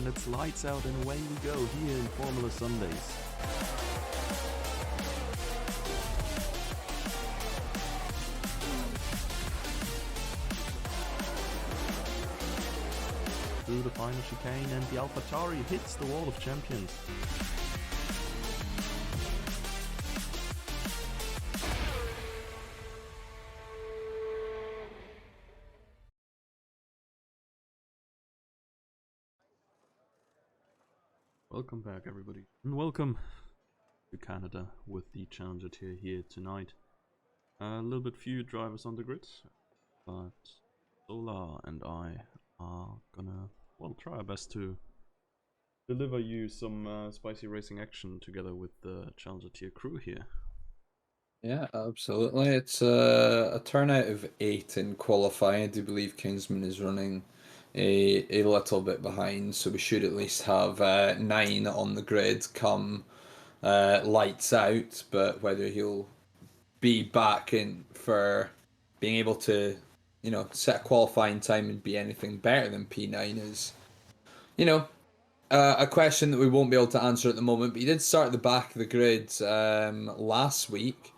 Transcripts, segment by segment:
and it's lights out and away we go here in Formula Sundays. Through the final chicane, and the AlphaTauri hits the wall of champions. Welcome back, everybody, and welcome to Canada with the Challenger tier here tonight. A little bit few drivers on the grid, but Solar and I are gonna, well, try our best to deliver you some spicy racing action together with the Challenger tier crew here. Yeah, absolutely. It's a turnout of 8 in qualifying. I do believe Kingsman is running a little bit behind, so we should at least have 9 on the grid come lights out. But whether he'll be back in for being able to, set a qualifying time and be anything better than P9 is, you know, a question that we won't be able to answer at the moment. But he did start at the back of the grid last week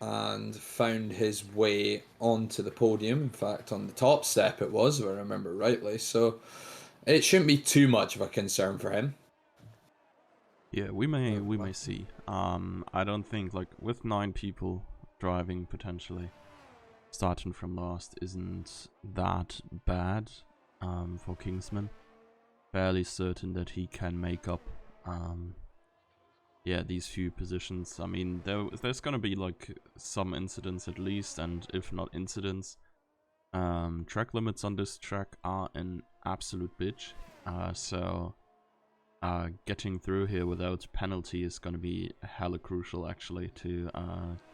and found his way onto the podium. In fact, on the top step it was, if I remember rightly. So it shouldn't be too much of a concern for him. Yeah, we may see. I don't think, like, with 9 people driving potentially, starting from last isn't that bad for Kingsman. Fairly certain that he can make up yeah, these few positions. I mean, there's gonna be like some incidents at least, and if not incidents, track limits on this track are an absolute bitch. So getting through here without penalty is gonna be hella crucial actually to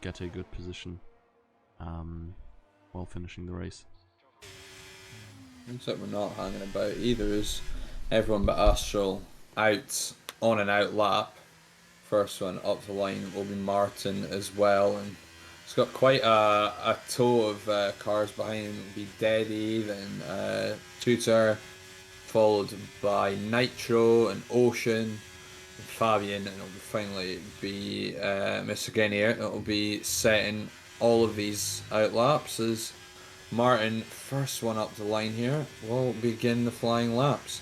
get a good position while finishing the race. Looks like we're not hanging about either. Is everyone but Astral out on an out lap? First one up the line will be Martin as well, and it's got quite a tow of cars behind him. It'll be Deddy, then Tutor, followed by Nitro and Ocean, and Fabian, and it'll finally be Mr. Grenier. It'll be setting all of these out laps as Martin, first one up the line here, will begin the flying laps.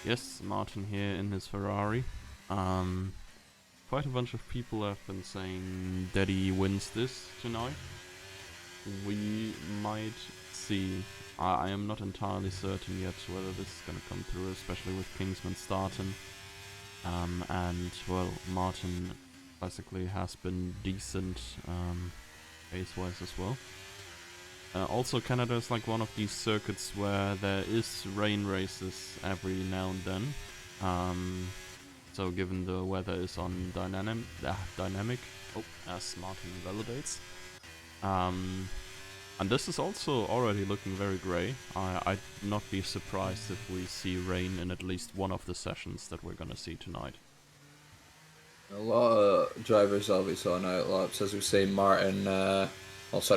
Yes, Martin here in his Ferrari. Quite a bunch of people have been saying Daddy wins this tonight. We might see. I am not entirely certain yet whether this is going to come through, especially with Kingsman starting. And, well, Martin basically has been decent pace-wise as well. Also, Canada is like one of these circuits where there is rain races every now and then. So given the weather is on dynamic, as Martin validates. And this is also already looking very grey. I'd not be surprised if we see rain in at least one of the sessions that we're gonna see tonight. A lot of drivers obviously on out laps, as we say, Martin,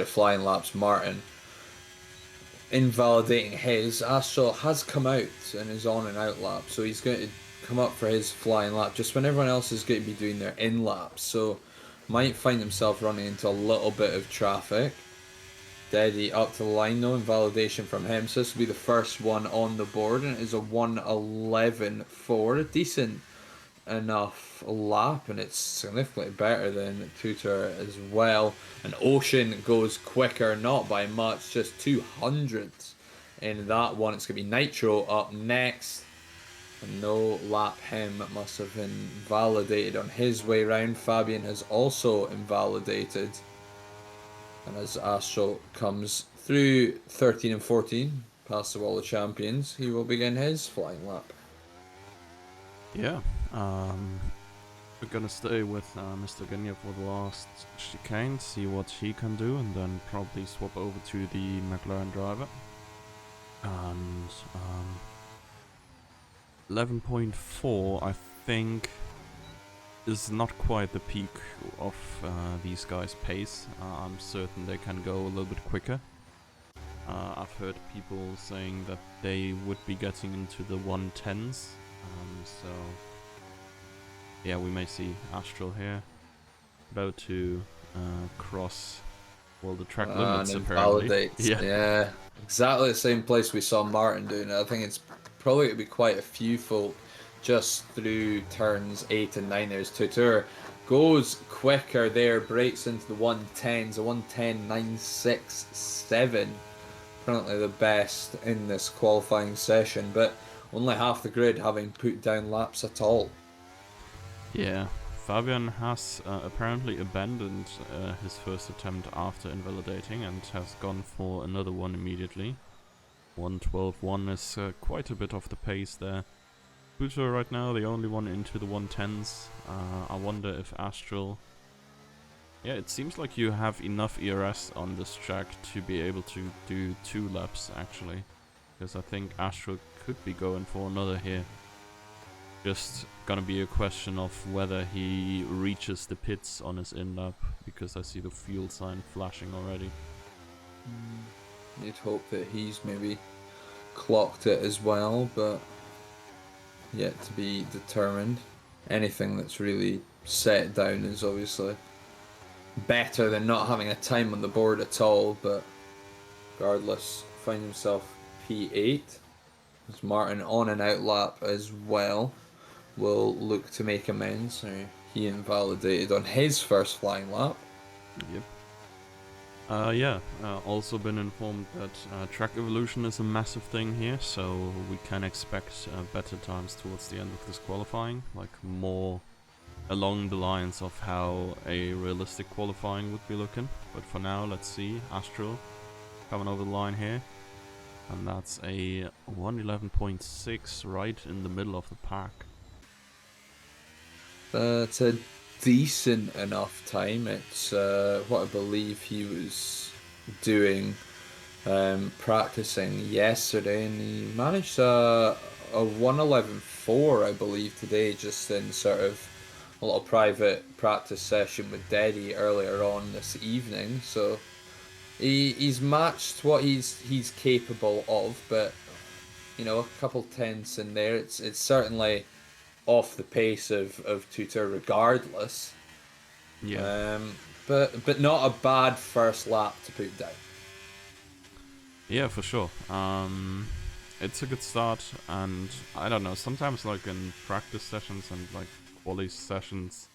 flying laps, Martin invalidating his. Astral has come out and is on an out lap, so he's going to come up for his flying lap just when everyone else is going to be doing their in laps, so might find himself running into a little bit of traffic. Deddy up to the line though, invalidation from him, so this will be the first one on the board, and it is a 1:11.4, a decent enough lap, and it's significantly better than Tutor as well. And Ocean goes quicker, not by much, just 200ths in that one. It's going to be Nitro up next. And no lap him must have invalidated on his way round. Fabian has also invalidated. And as Astral comes through 13 and 14, past the wall of champions, he will begin his flying lap. Yeah, we're gonna stay with Mr. Genya for the last chicane, see what he can do, and then probably swap over to the McLaren driver. And 11.4, I think, is not quite the peak of these guys' pace. I'm certain they can go a little bit quicker. I've heard people saying that they would be getting into the 110s. So yeah, we may see Astral here about to cross, well, the track limits And apparently. invalidates. Yeah. Yeah, exactly the same place we saw Martin doing it. I think it's probably going to be quite a few folk just through turns 8 and 9. There's Tutur goes quicker there, breaks into the 110s, a 110.967. Currently the best in this qualifying session, but only half the grid having put down laps at all. Yeah, Fabian has apparently abandoned his first attempt after invalidating and has gone for another one immediately. 112.1 is quite a bit off the pace there. Pluto right now, the only one into the 110s. I wonder if Astral... Yeah, it seems like you have enough ERS on this track to be able to do 2 laps actually. Because I think Astral could be going for another here. Just gonna be a question of whether he reaches the pits on his in lap, because I see the fuel sign flashing already. You'd hope that he's maybe clocked it as well, but yet to be determined. Anything that's really set down is obviously better than not having a time on the board at all, but regardless, find himself P8. As Martin on and out lap as well will look to make amends. So he invalidated on his first flying lap. Yep. Yeah, also been informed that track evolution is a massive thing here, so we can expect better times towards the end of this qualifying, like more along the lines of how a realistic qualifying would be looking. But for now, let's see. Astral coming over the line here, and that's a 111.6 right in the middle of the pack. That's a decent enough time. It's what I believe he was doing practicing yesterday, and he managed a 111.4, I believe, today, just in sort of a little private practice session with Deddy earlier on this evening. So he's matched what he's capable of, but you know, a couple tenths in there. It's certainly off the pace of Tutor regardless. Yeah. But not a bad first lap to put down. Yeah, for sure. It's a good start, and I don't know, sometimes like in practice sessions and like quali sessions,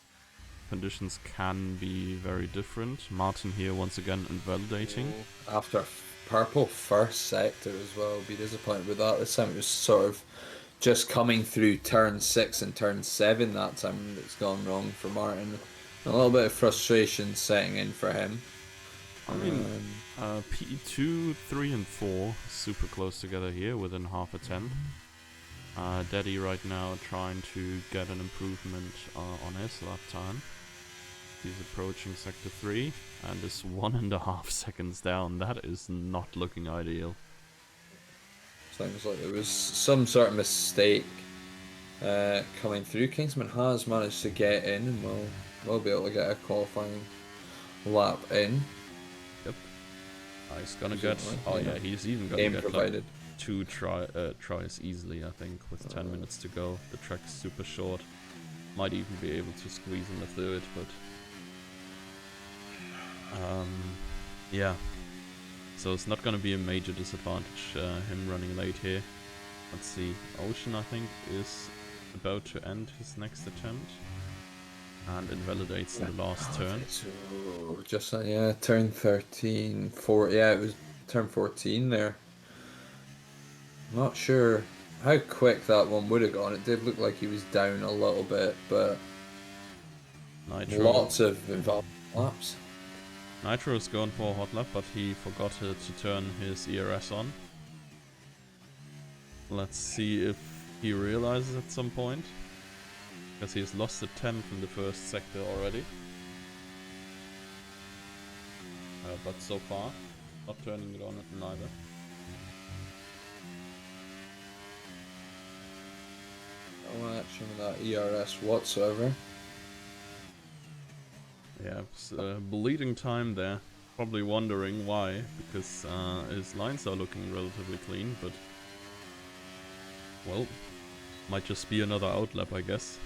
conditions can be very different. Martin here once again invalidating. After purple first sector as well, be disappointed with that. This time it was sort of just coming through turn 6 and turn 7 that time that's gone wrong for Martin. A little bit of frustration setting in for him. I mean, P2, 3 and 4 super close together here within half a tenth. Daddy right now trying to get an improvement on his lap time. He's approaching sector 3 and is 1.5 seconds down. That is not looking ideal. Sounds like there was some sort of mistake coming through. Kingsman has managed to get in, and we'll be able to get a qualifying lap in. Yep. He's gonna get... Oh yeah, he's even gonna get provided. Like 2 tries easily, I think, with 10 minutes to go. The track's super short. Might even be able to squeeze in the third, but... yeah. So it's not gonna be a major disadvantage, him running late here. Let's see, Ocean I think is about to end his next attempt. And invalidates in the last turn. So just yeah, turn 13, 4. Yeah, it was turn 14 there. Not sure how quick that one would have gone. It did look like he was down a little bit, but Nitro. Lots of involved laps. Nitro is going for a hot lap, but he forgot to turn his ERS on. Let's see if he realizes at some point. Because he has lost a 10 from the first sector already. But so far, not turning it on neither. No action with that ERS whatsoever. Yeah, it's bleeding time there. Probably wondering why, because his lines are looking relatively clean, but well, might just be another outlap, I guess.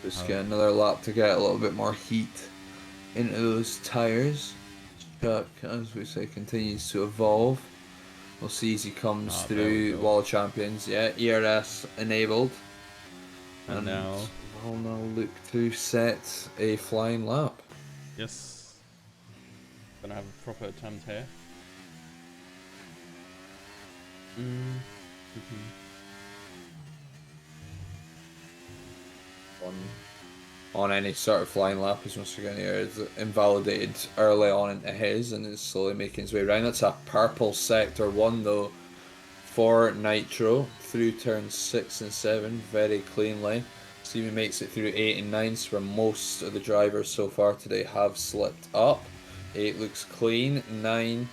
Just Uh, get another lap to get a little bit more heat into those tires. Chuck, as we say, continues to evolve. We'll see as he comes there we through go. Wall of Champions. Yeah, ERS enabled. And And now, we'll now look to set a flying lap. yes, gonna have a proper attempt here. Mm. On any sort of flying lap, as Mr. Guinier is invalidated early on into his and is slowly making his way around. That's a purple sector 1 though for Nitro through turns 6 and 7 very cleanly. Steven makes it through 8 and 9, so where most of the drivers so far today have slipped up. 8 looks clean, 9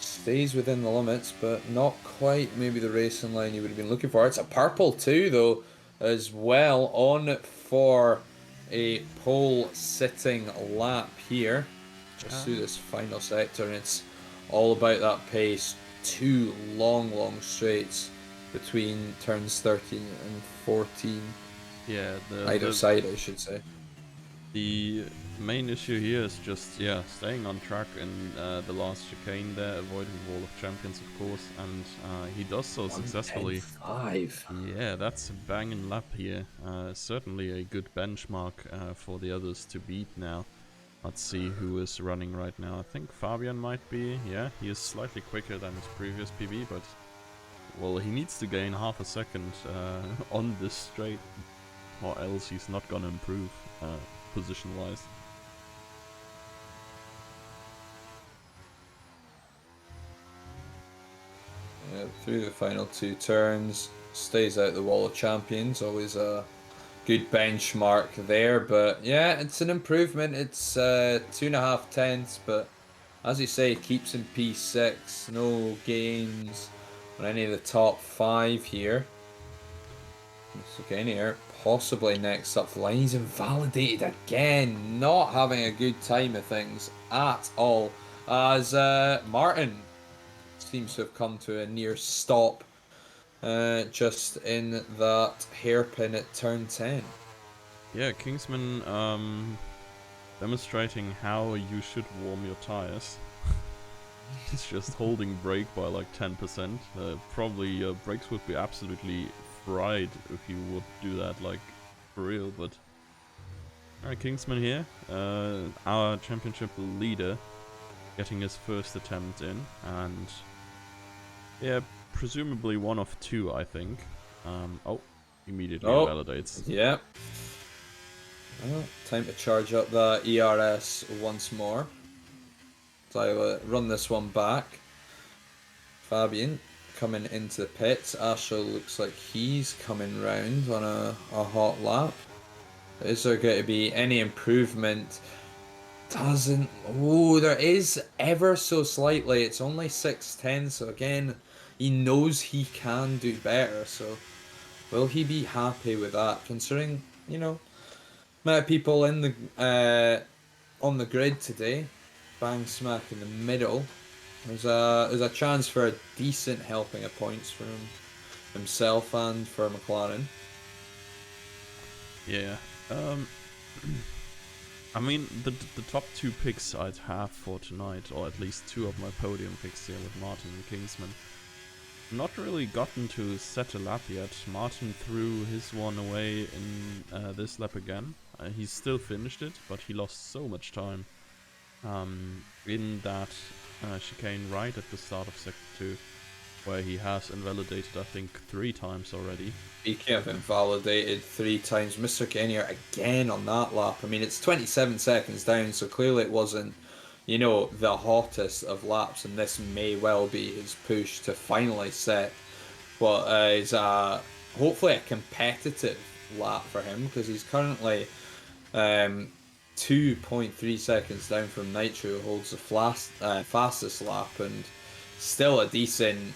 stays within the limits, but not quite maybe the racing line you would have been looking for. It's a purple too, though, as well, on for a pole sitting lap here, just through this final sector, and it's all about that pace. 2 long straights between turns 13 and 14, Yeah, either side, I should say. the main issue here is just, yeah, staying on track in the last chicane there, avoiding Wall of Champions, of course, and he does so successfully. 1:10.5. Yeah, that's a banging lap here. Certainly a good benchmark for the others to beat now. Let's see who is running right now. I think Fabian might be. Yeah, he is slightly quicker than his previous PB, but well, he needs to gain half a second on this straight, or else he's not gonna improve position-wise. Yeah, through the final 2 turns, stays out the Wall of Champions. Always a good benchmark there, but yeah, it's an improvement. It's 2.5 tenths, but as you say, keeps in P6. No gains on any of the top 5 here. So again here, possibly next up the line. He's invalidated again, not having a good time of things at all. As Martin seems to have come to a near stop just in that hairpin at turn 10. Yeah, Kingsman demonstrating how you should warm your tires. It's just holding brake by like 10%. Probably your brakes would be absolutely fried if you would do that like for real, but alright, Kingsman here, our championship leader, getting his first attempt in, and yeah, presumably one of 2, I think. Oh, immediately invalidates. Yeah. Well, time to charge up the ERS once more. So I'll run this one back. Fabian coming into the pits. Astro looks like he's coming round on a hot lap. Is there going to be any improvement? Doesn't. Oh, there is ever so slightly. It's only 6:10, so again, he knows he can do better. So, will he be happy with that? Considering, amount of people in the on the grid today, bang smack in the middle. There's a chance for a decent helping of points from himself and for McLaren. Yeah. I mean, the top 2 picks I'd have for tonight, or at least 2 of my podium picks here with Martin and Kingsman, not really gotten to set a lap yet. Martin threw his one away in this lap again. He still finished it, but he lost so much time in that chicane right at the start of sector 2, where he has invalidated, I think, 3 times already. He can have invalidated 3 times. Mr. Kenya again on that lap. I mean, it's 27 seconds down, so clearly it wasn't, the hottest of laps, and this may well be his push to finally set what is hopefully a competitive lap for him, because he's currently 2.3 seconds down from Nitro, who holds the fastest lap, and still a decent,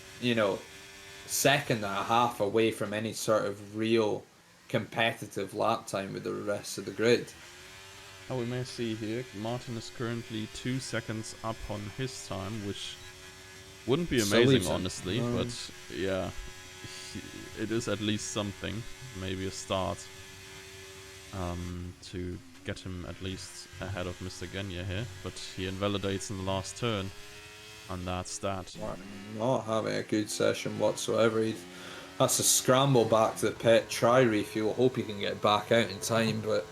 second and a half away from any sort of real competitive lap time with the rest of the grid. Oh, we may see here, Martin is currently 2 seconds up on his time, which wouldn't be Still amazing, leaves him. honestly, but yeah, it is at least something, maybe a start, to get him at least ahead of Mr. Genya here, but he invalidates in the last turn, and that's that. Not having a good session whatsoever. He has to scramble back to the pit, try refuel, hope he can get back out in time, but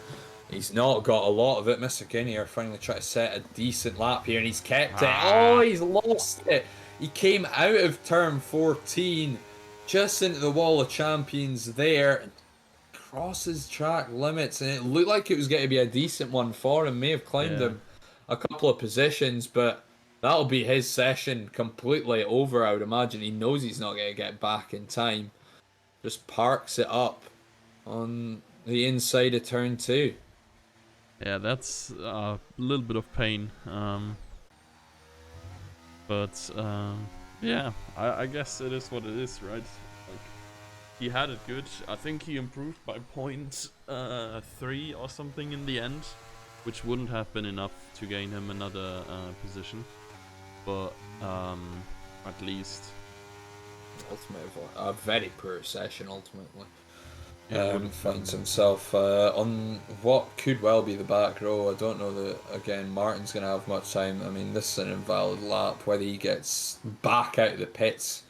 he's not got a lot of it. Mr. Guinea finally trying to set a decent lap here, and he's kept it. Oh, he's lost it. He came out of turn 14, just into the wall of champions there, and crosses track limits, and it looked like it was going to be a decent one for him. May have climbed Yeah. him a couple of positions, but that'll be his session completely over, I would imagine. He knows he's not going to get back in time. Just parks it up on the inside of turn 2. Yeah, that's a little bit of pain. But yeah, I guess it is what it is, right? Like, he had it good. I think he improved by 0.3 or something in the end, which wouldn't have been enough to gain him another position. But at least Ultimately, a very poor session, ultimately. yeah, Finds himself on what could well be the back row. I don't know that, again, Martin's going to have much time. I mean, this is an invalid lap. Whether he gets back out of the pits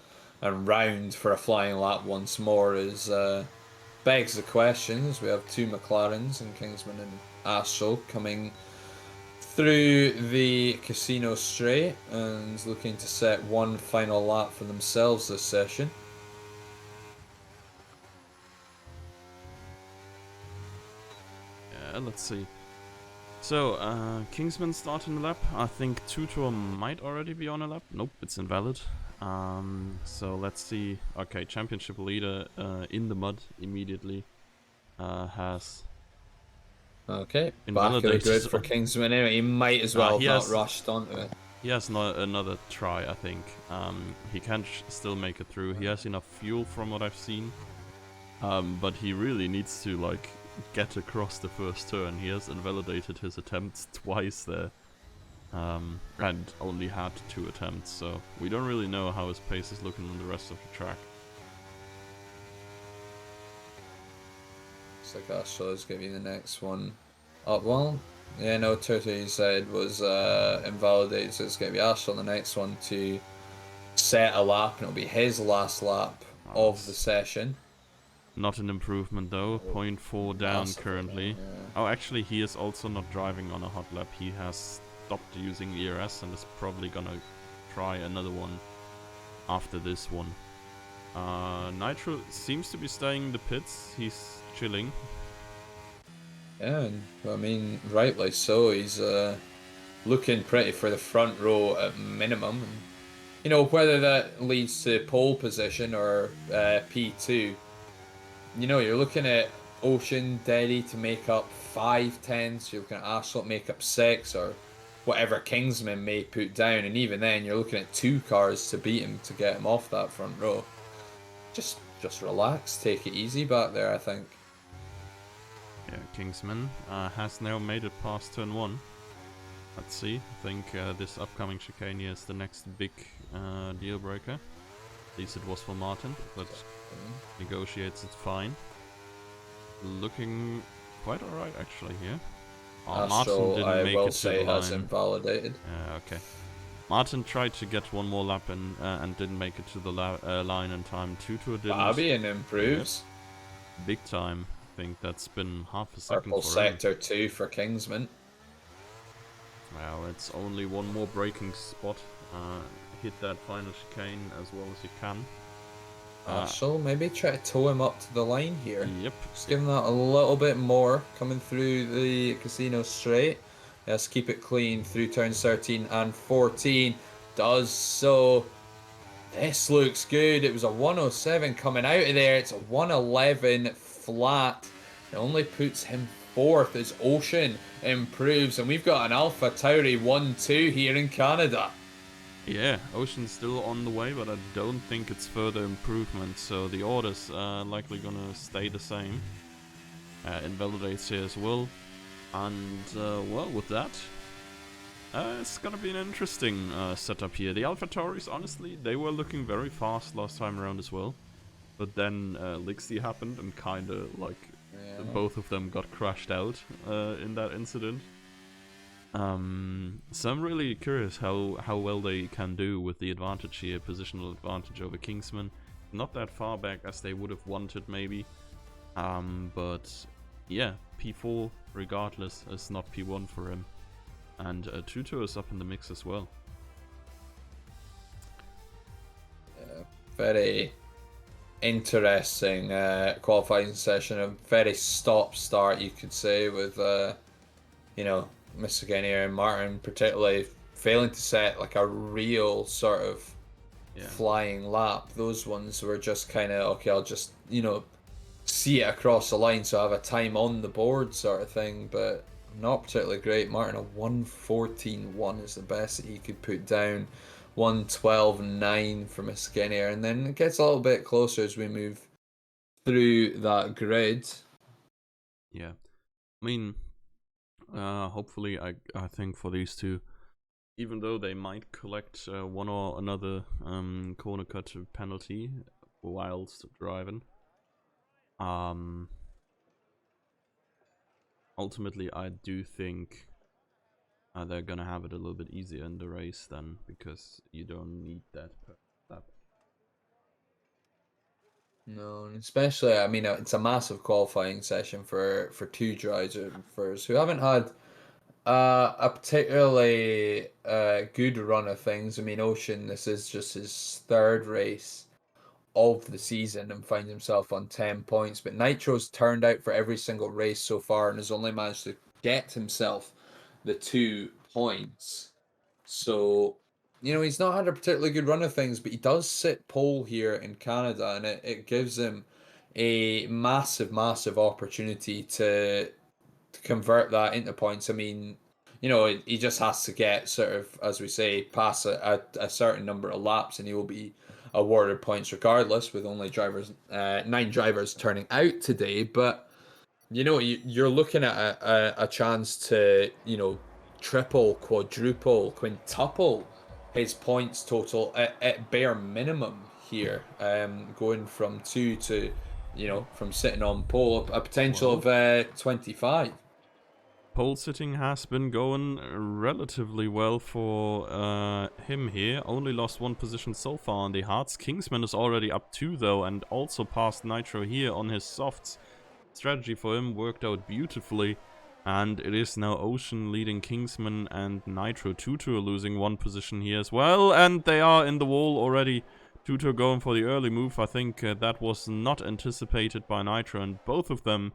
and round for a flying lap once more is begs the questions. We have two McLarens and Kingsman and Astral coming through the casino straight and looking to set one final lap for themselves this session. Let's see. So, Kingsman starting the lap. I think Tutor might already be on a lap. Nope, it's invalid. So let's see. Okay, championship leader in the mud immediately has Okay, back of the invalidated. grid for Kingsman anyway. He might as well he have not has- rushed onto it. He has another try, I think. He can still make it through. He has enough fuel from what I've seen. But he really needs to, like, get across the first turn. He has invalidated his attempts twice there. And only had 2 attempts, so we don't really know how his pace is looking on the rest of the track. Looks like Astral is going to be the next one up. Well, yeah, no, Tutor, you said, was invalidated, so it's going to be Astral the next one to set a lap, and it'll be his last lap of the session. Not an improvement though, 0.4 down currently. Yeah. Oh, actually he is also not driving on a hot lap. He has stopped using ERS and is probably gonna try another one after this one. Nitro seems to be staying in the pits. He's chilling. Yeah, and, I mean, rightly so. He's looking pretty for the front row at minimum. And, you know, whether that leads to pole position or P2, you know, you're looking at Ocean, Derry to make up 5 tenths. You're looking at Astral to make up 6, or whatever Kingsman may put down. And even then, you're looking at 2 cars to beat him to get him off that front row. Just relax, take it easy back there, I think. Yeah, Kingsman has now made it past turn 1. Let's see. I think this upcoming chicane here is the next big deal breaker. At least it was for Martin, but negotiates it fine. Looking quite alright actually here. Oh, Martin didn't make it to the line. Has invalidated. Okay. Martin tried to get one more lap and didn't make it to the line in time. Tutor didn't. Fabian improves. Yeah. Big time. I think that's been half a second Purple for sector him. 2 for Kingsman. Well, it's only one more braking spot. Hit that final chicane as well as you can. So maybe try to tow him up to the line here. Yep. Just give him that a little bit more coming through the casino straight. Let's keep it clean through turns 13 and 14. Does so. This looks good. It was a 107 coming out of there. It's a 111 flat. It only puts him 4th as Ocean improves. And we've got an Alpha Tauri 1-2 here in Canada. Yeah, Ocean's still on the way, but I don't think it's further improvement, so the order's likely gonna stay the same. Invalidates here as well. And, well, with that, it's gonna be an interesting setup here. The AlphaTauris, honestly, they were looking very fast last time around as well. But then Lixie happened and kinda, like, both of them got crashed out in that incident. So I'm really curious how well they can do with the advantage here, positional advantage over Kingsman. Not that far back as they would have wanted, maybe. But yeah, P4 regardless is not P1 for him. And Tutor is up in the mix as well. Very interesting qualifying session. A very stop-start, you could say, with Mr. Guinier and Martin particularly failing to set like a real sort of flying lap. Those ones were just kind of, okay, I'll just, see it across the line so I have a time on the board sort of thing, but not particularly great. Martin, a 1:14.1 is the best that he could put down. 1:12.9 for Mr. Guinier, and then it gets a little bit closer as we move through that grid. Yeah. I mean, hopefully, I think for these two, even though they might collect one or another corner cut penalty whilst driving, ultimately I do think they're gonna have it a little bit easier in the race then, because you don't need that per lap. No, and especially, I mean, it's a massive qualifying session for two drivers who haven't had a particularly good run of things. I mean, Ocean, this is just his third race of the season and finds himself on 10 points. But Nitro's turned out for every single race so far and has only managed to get himself the 2 points. So, he's not had a particularly good run of things, but he does sit pole here in Canada, and it gives him a massive, massive opportunity to convert that into points. I mean, he just has to get sort of, as we say, pass a certain number of laps, and he will be awarded points regardless, with only 9 drivers turning out today. But you're looking at a chance to triple, quadruple, quintuple his points total at bare minimum here, going from 2 to from sitting on pole, a potential of 25. Pole sitting has been going relatively well for him here. Only lost 1 position so far on the hards. Kingsman is already up 2 though, and also passed Nitro here on his softs. Strategy for him worked out beautifully, and it is now Ocean leading Kingsman and Nitro. Tutor losing 1 position here as well, and they are in the wall already. Tutor going for the early move. I think that was not anticipated by Nitro, and both of them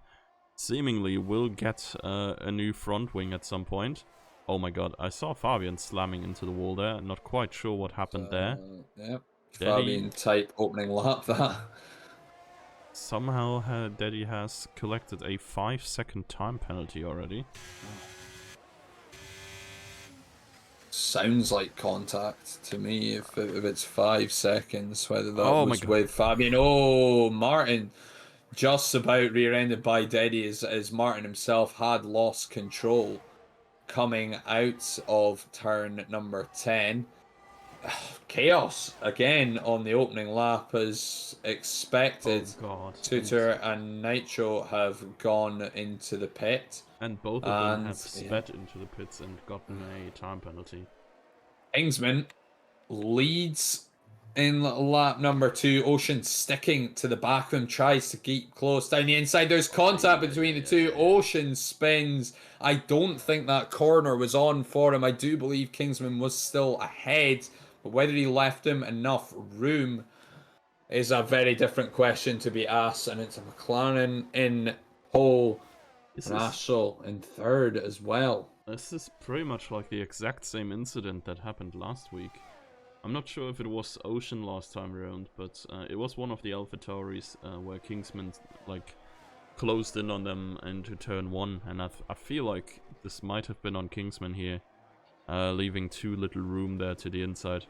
seemingly will get a new front wing at some point. Oh my god, I saw Fabian slamming into the wall there. Not quite sure what happened there. Yep, Fabian type opening lap that. Somehow Daddy has collected a 5-second time penalty already. Sounds like contact to me if it's 5 seconds, whether that was with Fabian. Oh, Martin just about rear-ended by Daddy as Martin himself had lost control coming out of turn number 10. Chaos again on the opening lap as expected. Oh god. Tutor and Nitro have gone into the pit. And both of them have sped into the pits and gotten a time penalty. Kingsman leads in lap number 2. Ocean sticking to the back of him, tries to keep close down the inside. There's contact between the two. Ocean spins. I don't think that corner was on for him. I do believe Kingsman was still ahead, but whether he left him enough room is a very different question to be asked. And it's a McLaren in pole, and Astral in third as well. This is pretty much like the exact same incident that happened last week. I'm not sure if it was Ocean last time around, but it was one of the AlphaTauris where Kingsman closed in on them into turn 1, and I feel like this might have been on Kingsman here, leaving too little room there to the inside.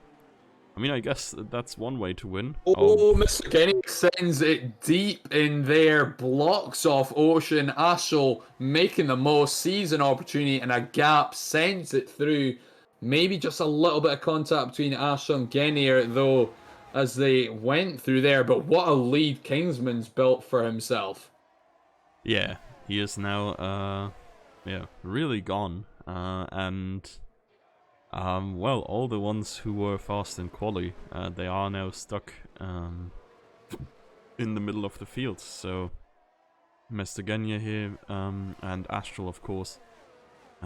I mean, I guess that's one way to win. Oh, Mr. Kenny sends it deep in there, blocks off Ocean. Ashel making the most, sees an opportunity and a gap, sends it through. Maybe just a little bit of contact between Ashel and Genier, though, as they went through there. But what a lead Kingsman's built for himself. Yeah, he is now, really gone. Well, all the ones who were fast in quali, they are now stuck in the middle of the field. So, Mr. Genya here, and Astral, of course,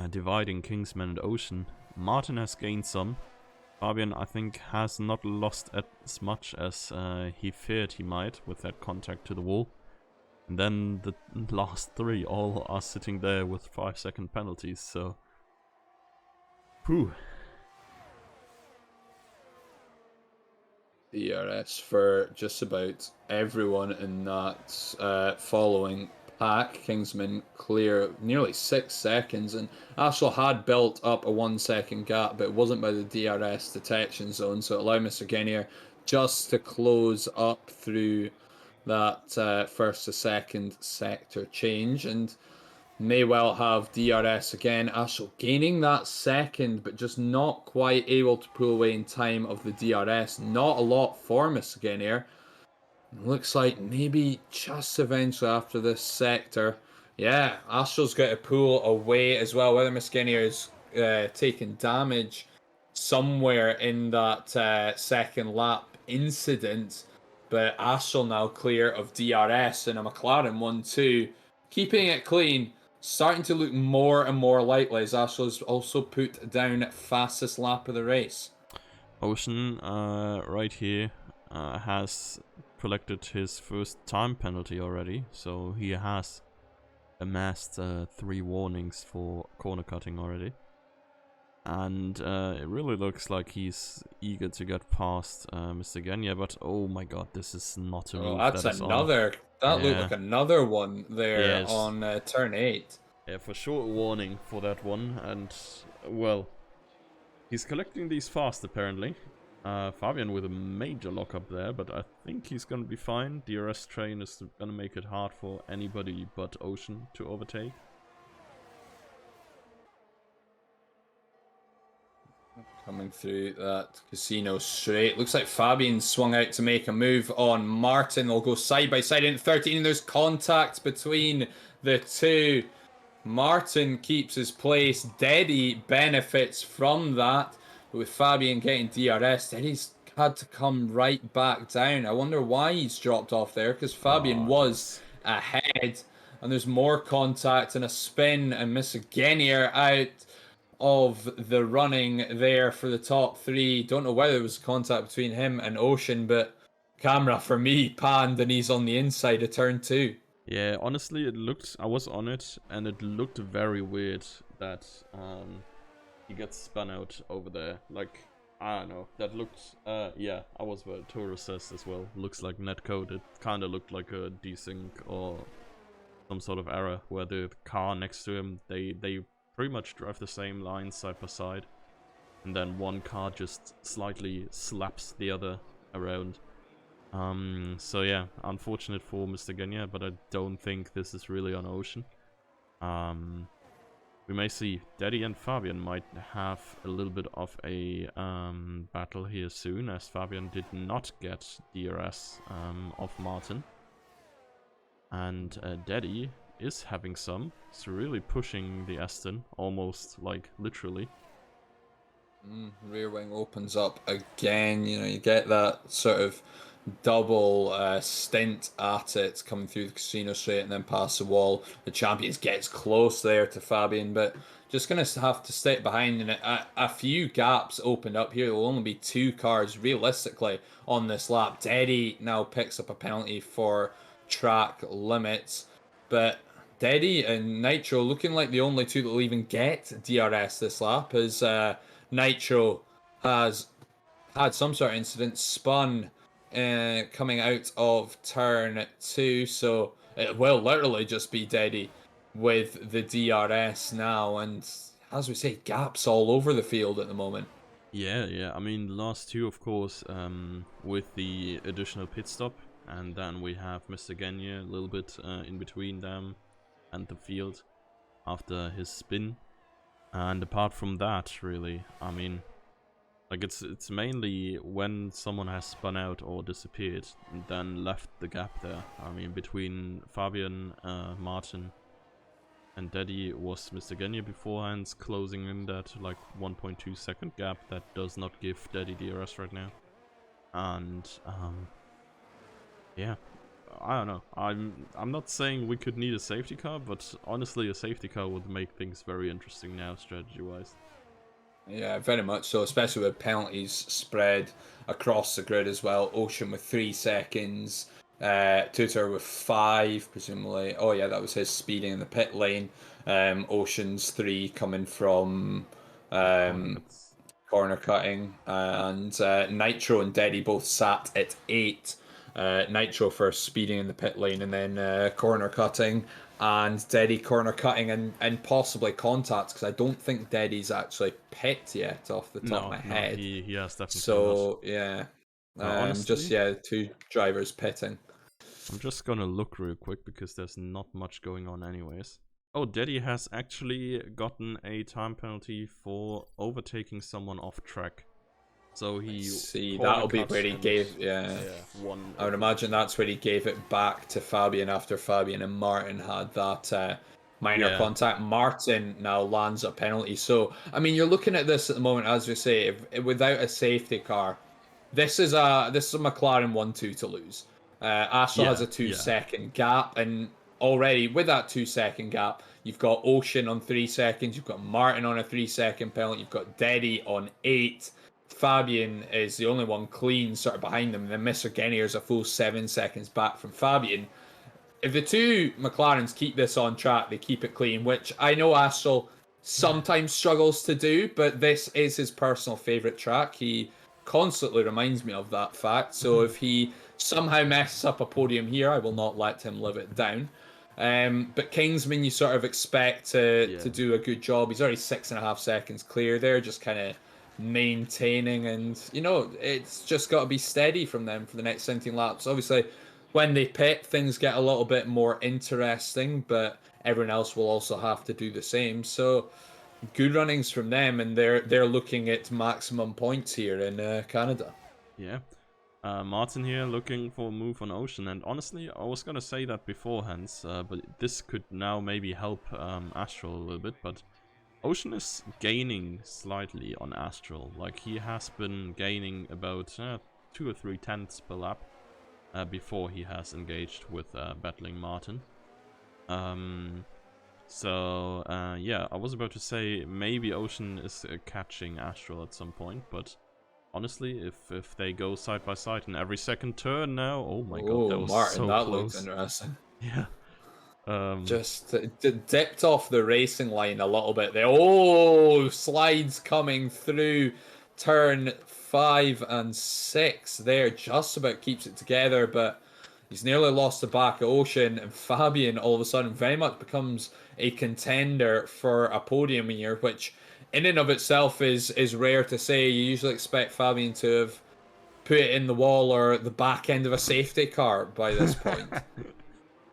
dividing Kingsman and Ocean. Martin has gained some. Fabian, I think, has not lost as much as he feared he might with that contact to the wall. And then the last three all are sitting there with 5-second penalties, so... Whew. DRS for just about everyone in that following pack. Kingsman clear nearly 6 seconds, and Ashel had built up a 1 second gap, but it wasn't by the DRS detection zone, so it allowed Mr. Genier just to close up through that first to second sector change, and may well have DRS again. Ashel gaining that second, but just not quite able to pull away in time of the DRS. Not a lot for Miss again here. Looks like maybe just eventually after this sector. Yeah, Ashel's got to pull away as well. Whether Miskenier is taking damage somewhere in that second lap incident, but Ashel now clear of DRS and a McLaren 1-2. Keeping it clean, starting to look more and more likely as Ashel's also put down fastest lap of the race. Ocean, right here, has collected his first time penalty already, so he has amassed 3 warnings for corner cutting already. And it really looks like he's eager to get past Mr. Genya, but oh my god, this is not a move. That's another. That looked like another one there on turn 8. Yeah, for sure a warning for that one, and well, he's collecting these fast apparently. Fabian with a major lockup there, but I think he's gonna be fine. DRS train is gonna make it hard for anybody but Ocean to overtake. Coming through that casino straight. Looks like Fabian swung out to make a move on Martin. They'll go side by side in 13. There's contact between the two. Martin keeps his place. Deddy benefits from that. But with Fabian getting DRS, Deddy's had to come right back down. I wonder why he's dropped off there, because Fabian was ahead. And there's more contact and a spin, and Miss Genier out of the running there for the top 3. Don't know whether there was contact between him and Ocean, but camera for me panned and he's on the inside of turn 2. Yeah, honestly, it looked, I was on it, and it looked very weird that he gets spun out over there. Like, I don't know, that looked, yeah, I was where Toro says as well. Looks like netcode. It kind of looked like a desync or some sort of error where the car next to him, they pretty much drive the same line side by side, and then one car just slightly slaps the other around. So yeah, unfortunate for Mr. Genya, but I don't think this is really on Ocean. We may see Daddy and Fabian might have a little bit of a battle here soon, as Fabian did not get DRS of Martin. And Daddy is having some. It's really pushing the Aston, almost like literally. Rear wing opens up again. You know, you get that sort of double stint at it coming through the casino straight and then past the wall. The Champions gets close there to Fabian, but just going to have to stay behind. And a few gaps opened up here. There will only be 2 cars realistically on this lap. Deddy now picks up a penalty for track limits, but Deddy and Nitro looking like the only 2 that will even get DRS this lap, as Nitro has had some sort of incident, spun coming out of turn 2, so it will literally just be Deddy with the DRS now, and as we say, gaps all over the field at the moment. Yeah. I mean, the last two, of course, with the additional pit stop, and then we have Mr. Gagne a little bit in between them and the field after his spin. And apart from that, really, I mean, like it's mainly when someone has spun out or disappeared, and then left the gap there. I mean, between Fabian, Martin, and Daddy was Mr. Gagne beforehand, closing in that like 1.2 second gap that does not give Daddy DRS right now. And yeah, I don't know. I'm not saying we could need a safety car, but honestly, a safety car would make things very interesting now, strategy-wise. Yeah, very much so, especially with penalties spread across the grid as well. Ocean with 3 seconds, Tutor with 5, presumably. Oh yeah, that was his speeding in the pit lane. Ocean's 3 coming from Corner um, cuts. corner cutting, and Nitro and Deddy both sat at 8. Nitro for speeding in the pit lane, and then corner cutting, and Deddy corner cutting, and possibly contact, because I don't think Deddy's actually pit yet off the top of my No, head. he has definitely not. So yeah, just Honestly, yeah, two drivers pitting. I'm just gonna look real quick because there's not much going on anyways. Oh, Daddy has actually gotten a time penalty for overtaking someone off track. So he See, corner that'll be cut where he and gave, yeah. one I would over. imagine that's where he gave it back to Fabian after Fabian and Martin had that minor Yeah, contact. Martin now lands a penalty. So, I mean, you're looking at this at the moment, as we say, without a safety car, this is a McLaren 1-2 to lose. Astral has yeah, a two yeah, second gap, and already with that 2 second gap, you've got Ocean on 3 seconds, you've got Martin on a 3 second penalty, you've got Deddy on 8. Fabian is the only one clean sort of behind them. And then Mr. Gennier is a full 7 seconds back from Fabian. If the two McLarens keep this on track, they keep it clean, which I know Astral sometimes struggles to do, but this is his personal favourite track. He constantly reminds me of that fact. So if he somehow messes up a podium here, I will not let him live it down. But Kingsman, you sort of expect to yeah. do a good job. He's already 6.5 seconds clear there, just kind of maintaining, and it's just got to be steady from them for the next 17 laps. Obviously, when they pit, things get a little bit more interesting, but everyone else will also have to do the same. So good runnings from them, and they're looking at maximum points here in Canada. Yeah. Martin here looking for a move on Ocean, and honestly, I was gonna say that beforehand, but this could now maybe help Astral a little bit, but Ocean is gaining slightly on Astral. Like, he has been gaining about 2 or 3 tenths per lap before he has engaged with battling Martin. Yeah, I was about to say maybe Ocean is catching Astral at some point, but honestly, if they go side by side in every second turn now, oh my god, that Oh, was Martin, so that looks close. interesting. Yeah. Just dipped off the racing line a little bit there. Oh, slides coming through turn 5 and 6 there. Just about keeps it together, but he's nearly lost the back of Ocean, and Fabian all of a sudden very much becomes a contender for a podium here, which in and of itself is rare to say. You usually expect Fabian to have put it in the wall or the back end of a safety car by this point.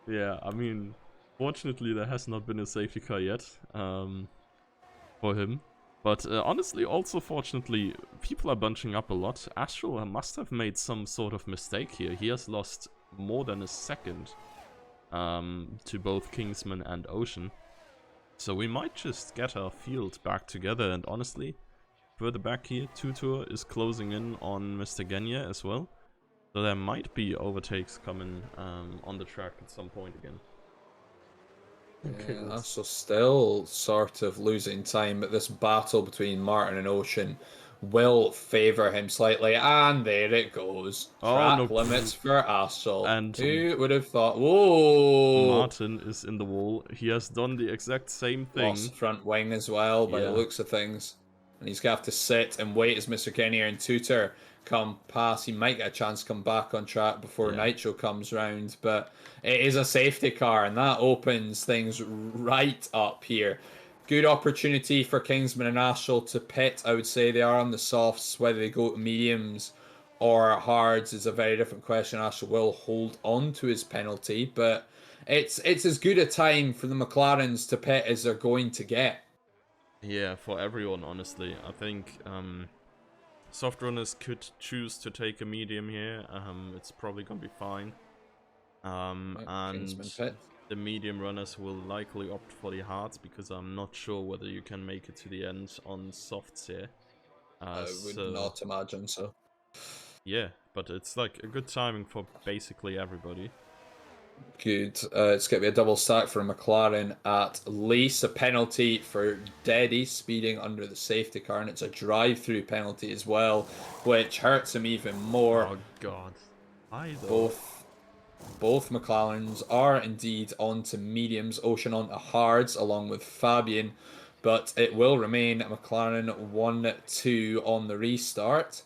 Yeah, I mean, fortunately there has not been a safety car yet for him. But honestly, also fortunately, people are bunching up a lot. Astral must have made some sort of mistake here. He has lost more than a second to both Kingsman and Ocean. So we might just get our field back together, and honestly, further back here, Tutor is closing in on Mr. Gagne as well. So there might be overtakes coming on the track at some point again. Okay, Yeah, let's... so still sort of losing time, but this battle between Martin and Ocean will favour him slightly, and there it goes. Oh Track no, limits for Astral. and Who would have thought? Whoa! Martin is in the wall. He has done the exact same Lost thing. the front wing as well by the Yeah, looks of things. And he's going to have to sit and wait as Mr. Kenny and Tutor come past. He might get a chance to come back on track before yeah. Nitro comes round, but it is a safety car, and that opens things right up here. good opportunity for Kingsman and Astral to pit. I would say they are on the softs. Whether they go to mediums or hards is a very different question. Astral will hold on to his penalty, but it's as good a time for the McLarens to pit as they're going to get. Yeah, for everyone, honestly. I think soft runners could choose to take a medium here. It's probably gonna be fine. And Kingsman pit. the medium runners will likely opt for the hards because I'm not sure whether you can make it to the end on softs here. I would So not imagine so. yeah, but it's like a good timing for basically everybody. Good. It's going to be a double stack for McLaren at least. A penalty for Deddy speeding under the safety car, and it's a drive-through penalty as well, which hurts him even more. Oh god. Hi though. Both McLarens are indeed onto mediums, Ocean onto hards, along with Fabian, but it will remain McLaren 1-2 on the restart.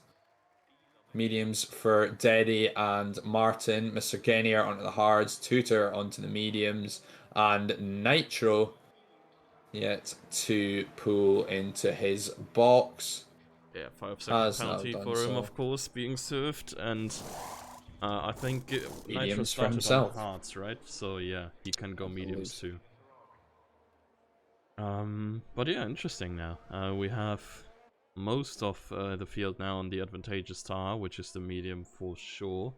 Mediums for Deddy and Martin, Mr. Genier onto the hards, Tutor onto the mediums, and Nitro yet to pull into his box. Yeah, 5-second Has now penalty done for him, so. of course, being served, and I think Nitro Mediums for started on himself. the hards, right? So yeah, he can go mediums too. But yeah, interesting now. We have most of the field now on the advantageous tire, which is the medium for sure.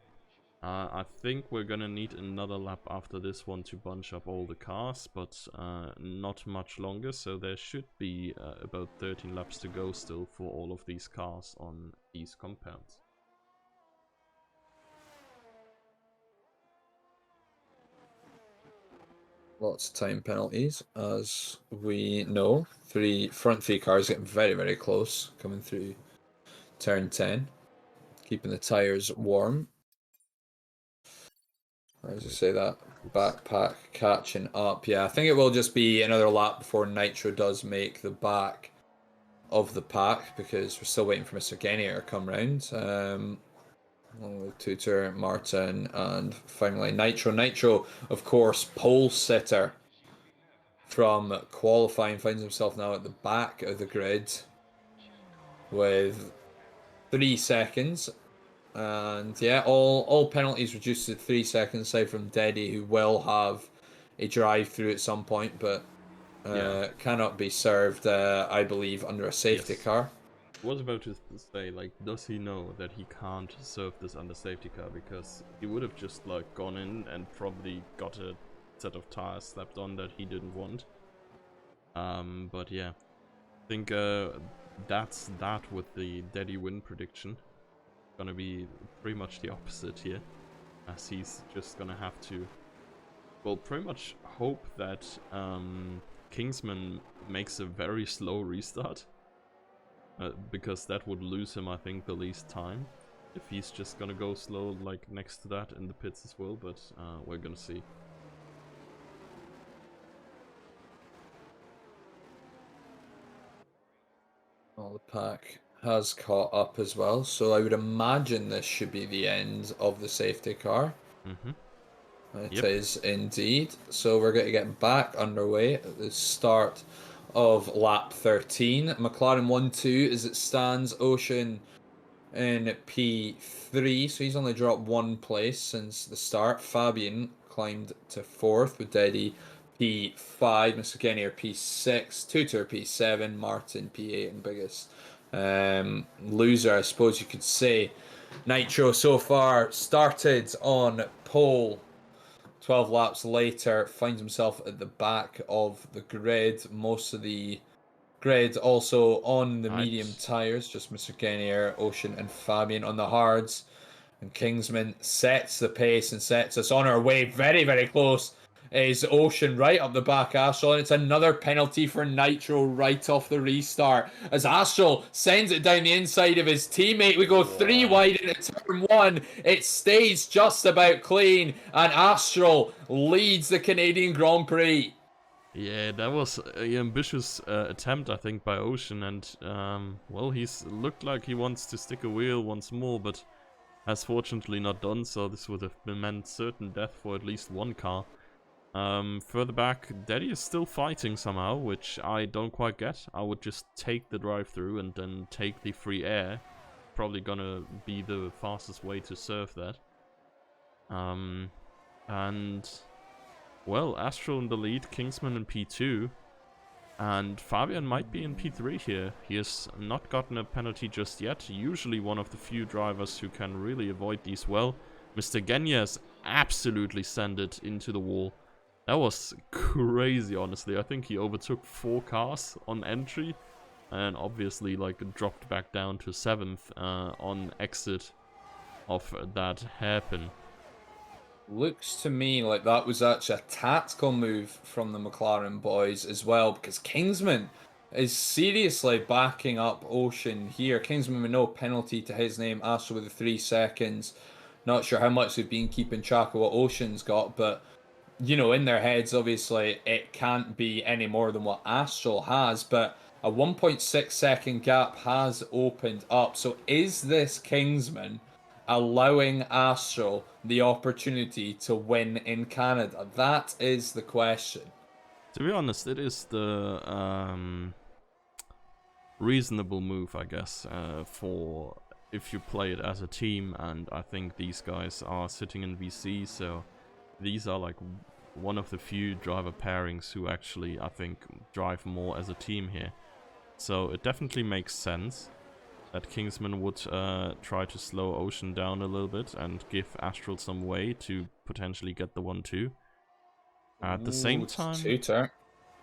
I think we're gonna need another lap after this one to bunch up all the cars, but not much longer, so there should be about 13 laps to go still for all of these cars on these compounds. Lots of time penalties, as we know. Front three cars getting very, very close, coming through turn 10. Keeping the tyres warm. As I say, that backpack catching up. Yeah, I think it will just be another lap before Nitro does make the back of the pack, because we're still waiting for Mr. Genier to come round. Along with Tutor, Martin, and finally Nitro. Nitro, of course, pole sitter from qualifying, finds himself now at the back of the grid with 3 seconds. And yeah, all penalties reduced to 3 seconds, aside from Deddy, who will have a drive through at some point, but cannot be served, I believe, under a safety car. I was about to say, like, does he know that he can't serve this under safety car? Because he would have just, like, gone in and probably got a set of tires slapped on that he didn't want. But yeah, I think that's that with the Deddy win prediction. Gonna be pretty much the opposite here, as he's just gonna have to, well, pretty much hope that Kingsman makes a very slow restart. Because that would lose him, I think, the least time. If he's just gonna go slow, like, next to that in the pits as well, but we're gonna see. Well, the pack has caught up as well, so I would imagine this should be the end of the safety car. It is indeed. So we're going to get back underway at the start of lap 13. McLaren 1-2 as it stands. Ocean in P3, so he's only dropped 1 place since the start. Fabian climbed to 4th with Deddy P5, Mr. Genier P6, Tutor P7, Martin P8, and biggest loser, I suppose you could say. Nitro so far started on pole. 12 laps later, finds himself at the back of the grid. Most of the grid also on the medium tyres, just Mr. Genier, Ocean, and Fabian on the hards. And Kingsman sets the pace and sets us on our way. Very, very close is Ocean right up the back, Astral, and it's another penalty for Nitro right off the restart as Astral sends it down the inside of his teammate. We go 3 wide into turn 1. It stays just about clean, and Astral leads the Canadian Grand Prix. Yeah, that was an ambitious attempt, I think, by Ocean, and well, he's looked like he wants to stick a wheel once more, but has fortunately not done so. This would have meant certain death for at least one car. Further back, Daddy is still fighting somehow, which I don't quite get. I would just take the drive-through and then take the free air. Probably gonna be the fastest way to serve that. And well, Astral in the lead, Kingsman in P2, and Fabian might be in P3 here. He has not gotten a penalty just yet. Usually one of the few drivers who can really avoid these well. Mr. Genya has absolutely sent it into the wall. That was crazy, honestly. I think he overtook 4 cars on entry, and obviously like dropped back down to 7th on exit of that hairpin. Looks to me like that was actually a tactical move from the McLaren boys as well, because Kingsman is seriously backing up Ocean here. Kingsman with no penalty to his name, Astral with the 3 seconds. Not sure how much they've been keeping track of what Ocean's got, but you know, in their heads, obviously, it can't be any more than what Astral has, but a 1.6 second gap has opened up. So is this Kingsman allowing Astral the opportunity to win in Canada? That is the question. To be honest, it is the reasonable move, I guess, for if you play it as a team, and I think these guys are sitting in VC, so these are like one of the few driver pairings who actually, I think, drive more as a team here. So it definitely makes sense that Kingsman would try to slow Ocean down a little bit and give Astral some way to potentially get the 1-2. At the same time... Tutor.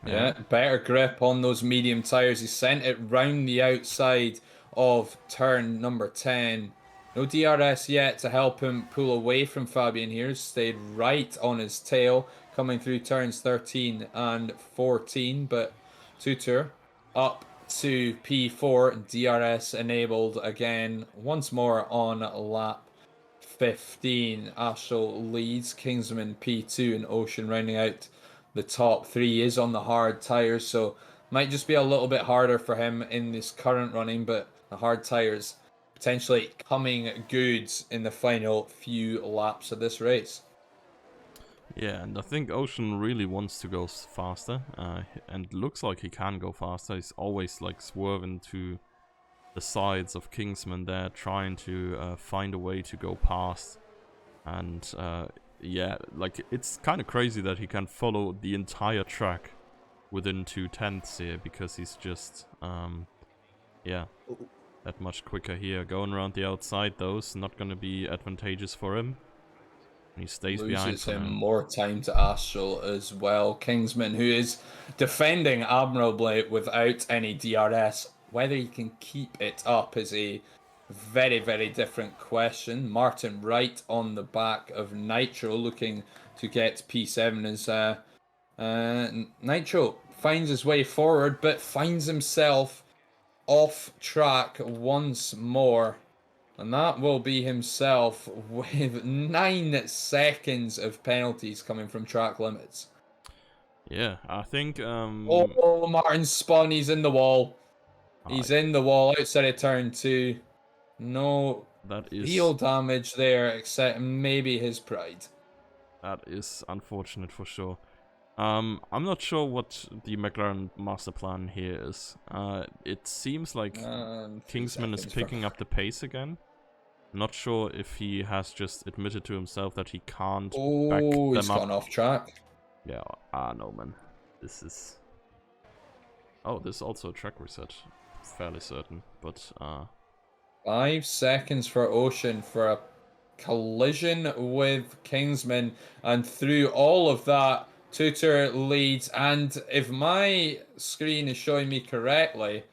Yeah, better grip on those medium tyres. He sent it round the outside of turn number 10. No DRS yet to help him pull away from Fabian here. Stayed right on his tail coming through turns 13 and 14. But Tutor up to P4. DRS enabled again. Once more on lap 15. Astral leads. Kingsman P2 and Ocean rounding out the top 3 is on the hard tires, so might just be a little bit harder for him in this current running, but the hard tires potentially coming good in the final few laps of this race. Yeah, and I think Ocean really wants to go faster, and looks like he can go faster. He's always like swerving to the sides of Kingsman there, trying to find a way to go past, and yeah, like it's kind of crazy that he can follow the entire track within 2/10 here, because he's just yeah, that much quicker here. Going around the outside though is not going to be advantageous for him. He stays behind Loses for him now. more time to Astral as well. Kingsman, who is defending admirably without any DRS. Whether he can keep it up is a very, very different question. Martin Wright on the back of Nitro looking to get P7 as Nitro finds his way forward but finds himself off track once more. And that will be himself with 9 seconds of penalties coming from track limits. Yeah, I think Oh, Martin spun, he's in the wall. He's in the wall outside of turn 2. No that is real damage there, except maybe his pride. That is unfortunate for sure. I'm not sure what the McLaren master plan here is. It seems like Kingsman is picking up the pace again. Not sure if he has just admitted to himself that he can't back them he's up. gone off track. Yeah, no man. This is... Oh, this is also a track reset. Fairly certain, but 5 seconds for Ocean for a collision with Kingsman, and through all of that, Tutor leads. And if my screen is showing me correctly,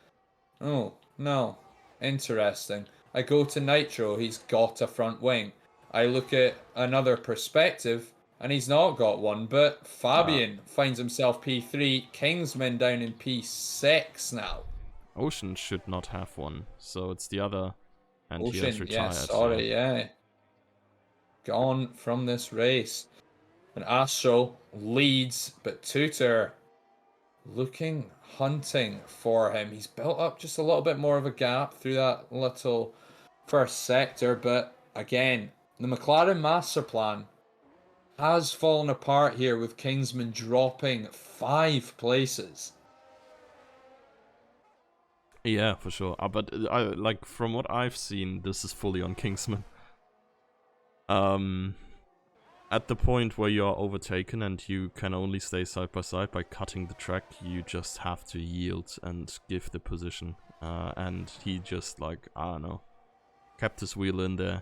oh no, interesting. I go to Nitro, he's got a front wing. I look at another perspective, and he's not got one. But Fabian finds himself P3, Kingsman down in P6 now. Ocean should not have one, so it's the other, and he has Ocean, retired. yeah, sorry, yeah. Gone from this race. And Astral leads, but Tutor hunting for him. He's built up just a little bit more of a gap through that little first sector, but again, the McLaren master plan has fallen apart here with Kingsman dropping 5 places. Yeah, for sure. But like from what I've seen, this is fully on Kingsman. At the point where you are overtaken and you can only stay side by side by cutting the track, you just have to yield and give the position. And he just, like, I don't know, kept his wheel in there,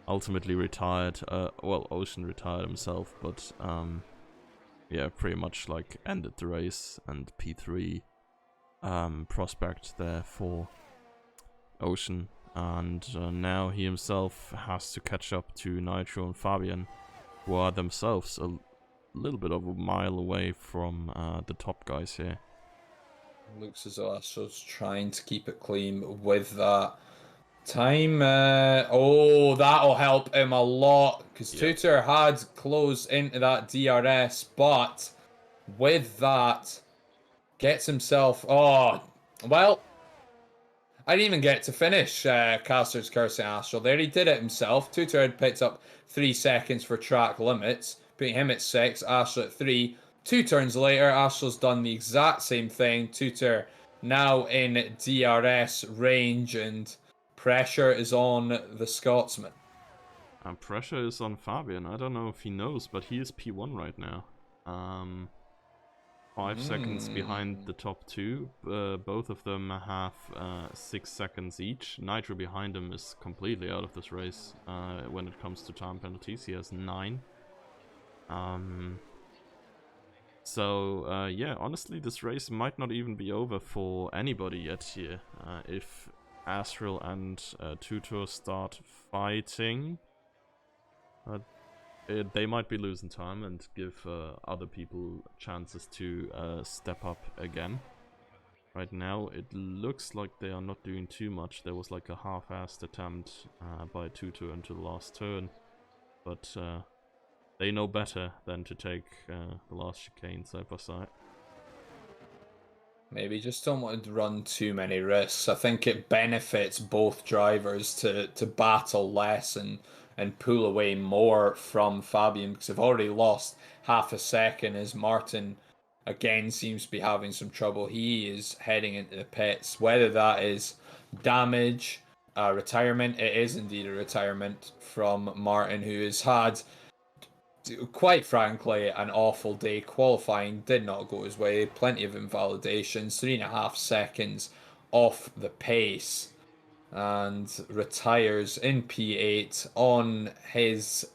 ultimately retired. Well, Ocean retired himself, but yeah, pretty much like ended the race, and P3 prospect there for Ocean. And now he himself has to catch up to Nitro and Fabian, who are themselves a little bit of a mile away from the top guys here. Looks as though Astro's trying to keep it clean with that time. Oh, that'll help him a lot, because Tutor had closed into that DRS, but with that, gets himself... Oh, well, I didn't even get to finish Caster's Cursing Astral there. He did it himself. Tutor had picked up 3 seconds for track limits, putting him at 6, Astral at 3. 2 turns later, Astral's done the exact same thing. Tutor now in DRS range, and pressure is on the Scotsman. And pressure is on Fabian. I don't know if he knows, but he is P1 right now. 5 seconds behind the top 2. Both of them have 6 seconds each. Nitro behind him is completely out of this race when it comes to time penalties. He has 9. So yeah, honestly, this race might not even be over for anybody yet here. If Astral and Tutor start fighting, they might be losing time and give other people chances to step up again. Right now, it looks like they are not doing too much. There was like a half-assed attempt by Tutor into the last turn, but they know better than to take the last chicane side by side. Maybe just don't want to run too many risks. I think it benefits both drivers to battle less and pull away more from Fabian, because they've already lost half a second as Martin again seems to be having some trouble. He is heading into the pits. Whether that is damage, retirement, it is indeed a retirement from Martin, who has had, quite frankly, an awful day. Qualifying did not go his way. Plenty of invalidations. 3.5 seconds off the pace. And retires in P8 on his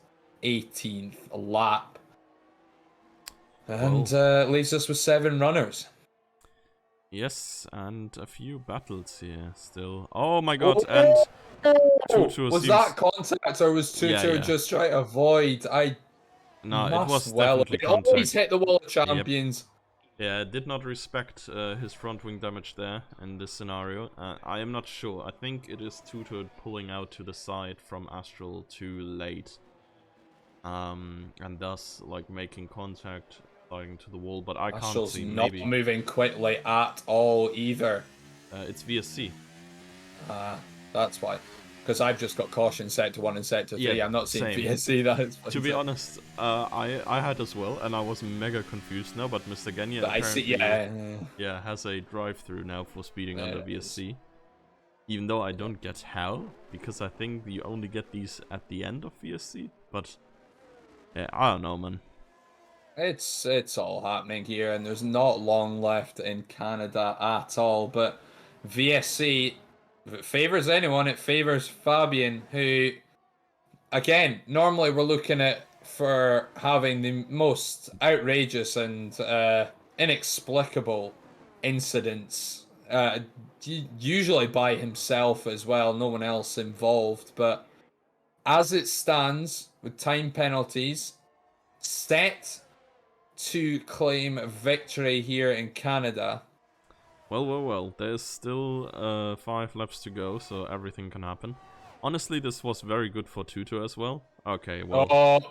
18th lap. And leaves us with 7 runners. Yes, and a few battles here still. Oh my god, and Tutor was seems... that contact, or was Tutor just trying to avoid? No, it was definitely contact. Always hit the wall of champions. Yep. Yeah, did not respect his front wing damage there in this scenario. I am not sure. I think it is Tutor pulling out to the side from Astral too late. And thus, like, making contact, sliding to the wall, but I can't see. Not moving quickly at all either. It's VSC. That's why. Because I've just got caution set to 1 and set to 3. Yeah, I'm not seeing same. VSC. That is to be honest, I had as well, and I was mega confused now. But Mr. Genya apparently has a drive-through now for speeding under VSC. Even though I don't get how, because I think you only get these at the end of VSC. But yeah, I don't know, man. It's all happening here, and there's not long left in Canada at all. But VSC, if it favours anyone, it favours Fabian, who, again, normally we're looking at for having the most outrageous and inexplicable incidents, usually by himself as well, no one else involved. But as it stands, with time penalties, set to claim victory here in Canada. Well, there's still 5 laps to go, so everything can happen. Honestly, this was very good for Tutor as well. Okay, well...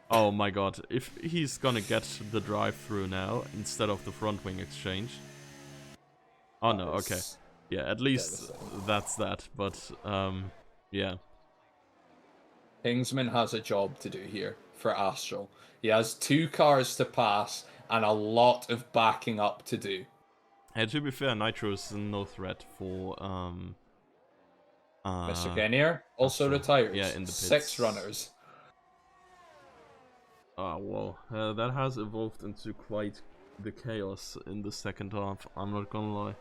Oh my god, if he's gonna get the drive-through now, instead of the front wing exchange... Oh no, okay. Yeah, at least that's that, but, yeah. Kingsman has a job to do here. for Astral. He has 2 cars to pass and a lot of backing up to do. And to be fair, Nitro is no threat for Mr. Kennier also Astral. retires. Yeah, in the 6 pits. runners. Well, that has evolved into quite the chaos in the second half, I'm not gonna lie.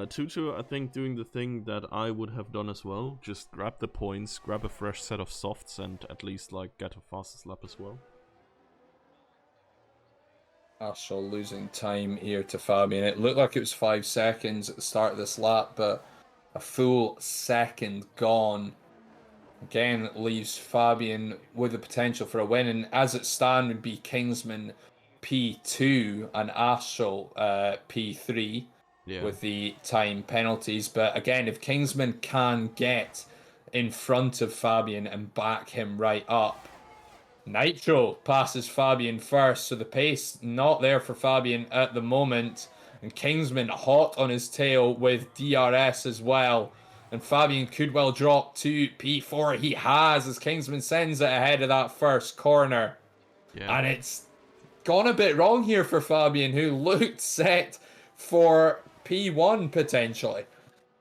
Tutu, I think, doing the thing that I would have done as well, just grab the points, grab a fresh set of softs, and at least, like, get a fastest lap as well. Astral losing time here to Fabian. It looked like it was 5 seconds at the start of this lap, but a full second gone. Again, leaves Fabian with the potential for a win, and as it stands would be Kingsman P2 and Astral P3 with the time penalties. But again, if Kingsman can get in front of Fabian and back him right up, Nitro passes Fabian first, so the pace not there for Fabian at the moment, and Kingsman hot on his tail with DRS as well. And Fabian could well drop to P4. He has, as Kingsman sends it ahead of that first corner. Yeah. And it's gone a bit wrong here for Fabian, who looked set for P1 potentially.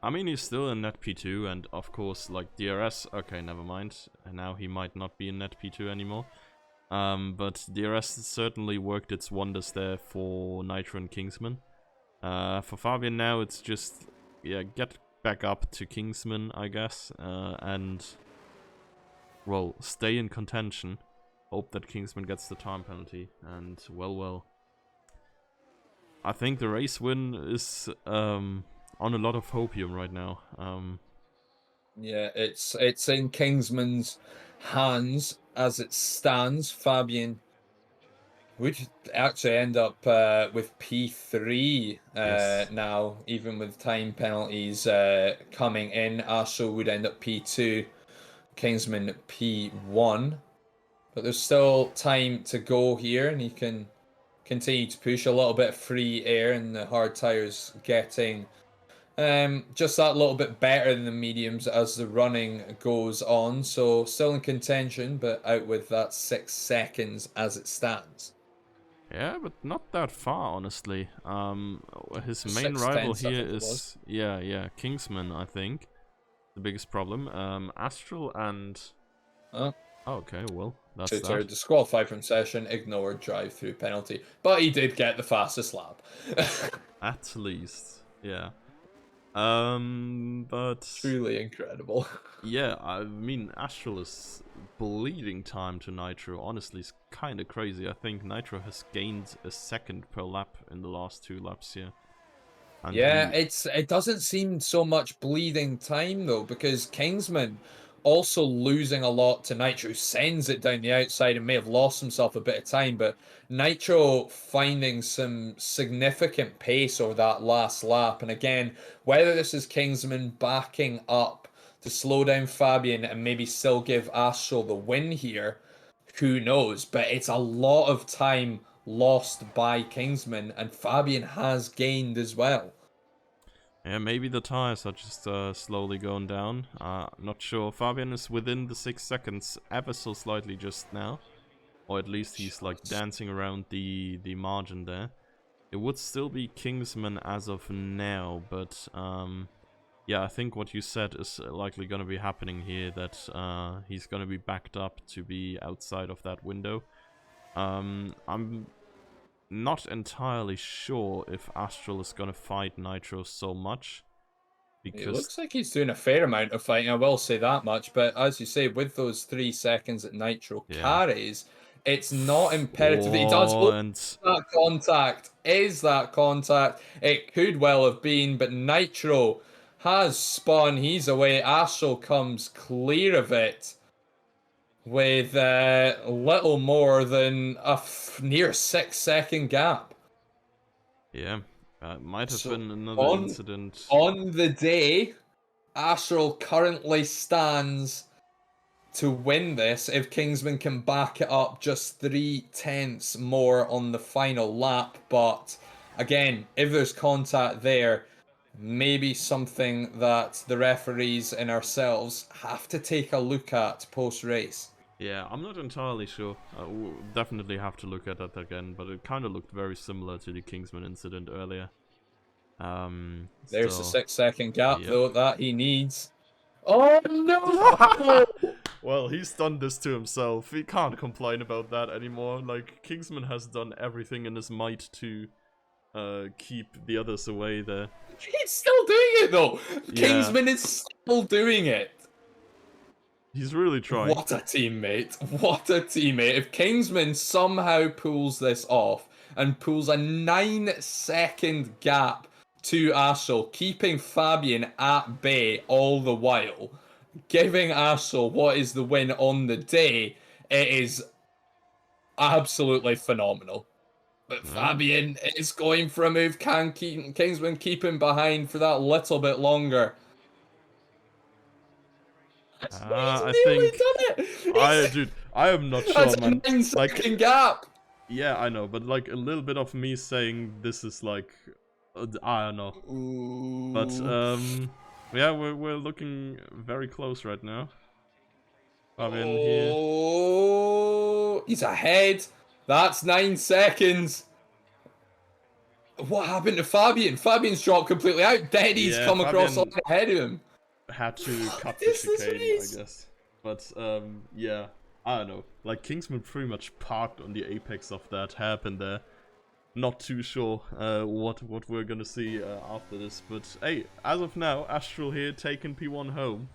I mean, he's still in net P2, and of course, like, DRS, okay, never mind. And now he might not be in net P2 anymore. But DRS certainly worked its wonders there for Nitro and Kingsman. For Fabian now, it's just, yeah, get back up to Kingsman, I guess, and, well, stay in contention. Hope that Kingsman gets the time penalty, and, well. I think the race win is on a lot of hopium right now. Yeah, it's in Kingsman's hands as it stands. Fabian would actually end up with P3 Yes. now, even with time penalties coming in. Astral would end up P2, Kingsman P1. But there's still time to go here, and he can continue to push a little bit of free air, and the hard tires getting just that little bit better than the mediums as the running goes on. So still in contention, but out with that 6 seconds as it stands. Yeah, but not that far, honestly. His main 6 rival tenths, I here think it is was. yeah, Kingsman, I think. The biggest problem. Astral and Oh, okay, well, that's Tutor that. disqualified from session, ignored drive-through penalty, but he did get the fastest lap. At least, yeah. But Truly incredible. yeah, I mean, Astral is bleeding time to Nitro. Honestly, it's kind of crazy. I think Nitro has gained a second per lap in the last 2 laps here. And Yeah, it doesn't seem so much bleeding time though, because Kingsman also losing a lot to Nitro sends it down the outside and may have lost himself a bit of time, but Nitro finding some significant pace over that last lap. And again, whether this is Kingsman backing up to slow down Fabian and maybe still give Astral the win here, who knows? But it's a lot of time lost by Kingsman, and Fabian has gained as well. yeah, maybe the tires are just slowly going down. Not sure. Fabian is within the 6 seconds ever so slightly just now. Or at least he's like dancing around the margin there. It would still be Kingsman as of now, but yeah, I think what you said is likely going to be happening here, that he's going to be backed up to be outside of that window. I'm not entirely sure if Astral is going to fight Nitro so much. It Because looks like he's doing a fair amount of fighting, I will say that much, but as you say, with those 3 seconds that Nitro carries, it's not imperative that he does. Oh, and That contact is that contact. It could well have been, but Nitro has spun. He's away. Astral comes clear of it with little more than a near 6 second gap. yeah, might have So been another incident. On the day, Astral currently stands to win this if Kingsman can back it up just 3 tenths more on the final lap. But again, if there's contact there, maybe something that the referees and ourselves have to take a look at post-race. Yeah, I'm not entirely sure. We'll definitely have to look at that again, but it kind of looked very similar to the Kingsman incident earlier. There's a So, 6-second gap, yep. though, that he needs. Oh, no! Well, he's done this to himself. He can't complain about that anymore. Like, Kingsman has done everything in his might to keep the others away there. He's still doing it, though! Yeah, Kingsman is still doing it. he's really trying. What a teammate. What a teammate. If Kingsman somehow pulls this off and pulls a 9-second gap to Astral, keeping Fabian at bay all the while, giving Astral what is the win on the day, it is absolutely phenomenal. But Yeah. Fabian is going for a move. Can Kingsman keep him behind for that little bit longer? He's I nearly think done it. dude, I am not sure, That's a man. 9-second gap. Yeah, I know, but like a little bit of me saying this is like, I don't know. But Ooh. yeah, we're looking very close right now. Fabian here. Oh, he's ahead. That's 9 seconds. What happened to Fabian? Fabian's dropped completely out. Daddy's Yeah, come across Fabian ahead of him. had to What cut the is this chicane, I race? guess. But yeah, I don't know. Like Kingsman pretty much parked on the apex of that hairpin there. Not too sure what we're gonna see after this, but hey, as of now, Astral here taking P1 home,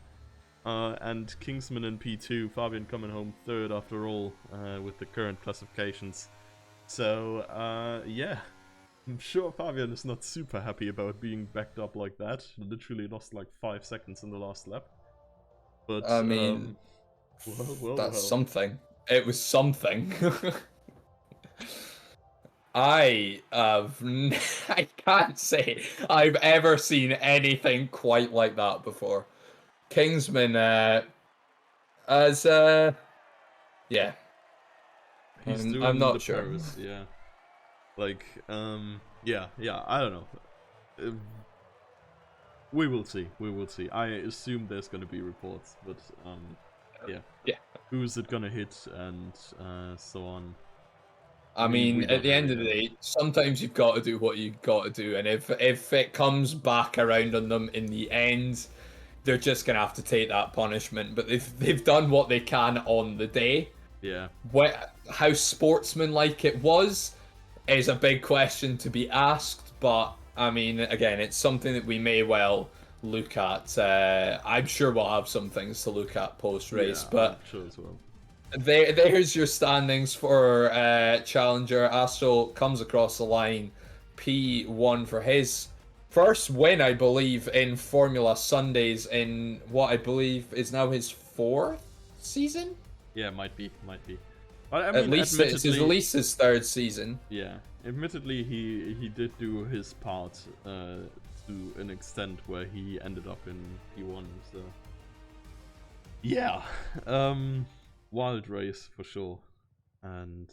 and Kingsman in P2. Fabian coming home third after all with the current classifications. So yeah, I'm sure Fabian is not super happy about being backed up like that. Literally lost like 5 seconds in the last lap. But I mean, that's well. something. It was something. I have. I can't say I've ever seen anything quite like that before. Kingsman, as yeah, He's I'm doing the not sure. Paris, yeah. Like, yeah, I don't know. Uh, we will see, we will see. I assume there's gonna be reports, but, yeah. Yeah. Who's it gonna hit and, so on. I We mean, at don't the really end of the know. day, sometimes you've got to do what you've got to do, and if it comes back around on them in the end, they're just gonna have to take that punishment. But they've done what they can on the day. Yeah. How sportsmanlike it was is a big question to be asked. But I mean, again, it's something that we may well look at. I'm sure we'll have some things to look at post race, Yeah, I'm but. sure as well. There's your standings for Challenger. Astral comes across the line, P1 for his first win, I believe, in Formula Sundays in what I believe is now his 4th season. Yeah, might be. But I At mean, least it's admittedly, at least his 3rd season. yeah, admittedly, he did do his part to an extent where he ended up in P1. So yeah, wild race for sure, and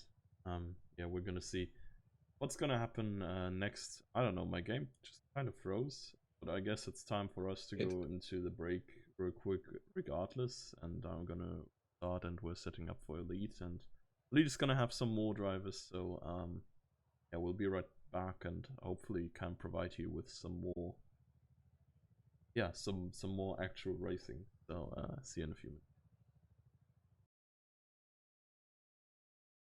yeah, we're gonna see what's gonna happen next. I don't know. My game just kind of froze, but I guess it's time for us to go into the break real quick, regardless. And I'm gonna start, and we're setting up for Elite, and Elite is gonna have some more drivers. So yeah, we'll be right back, and hopefully can provide you with some more, yeah, some more actual racing. So see you in a few minutes.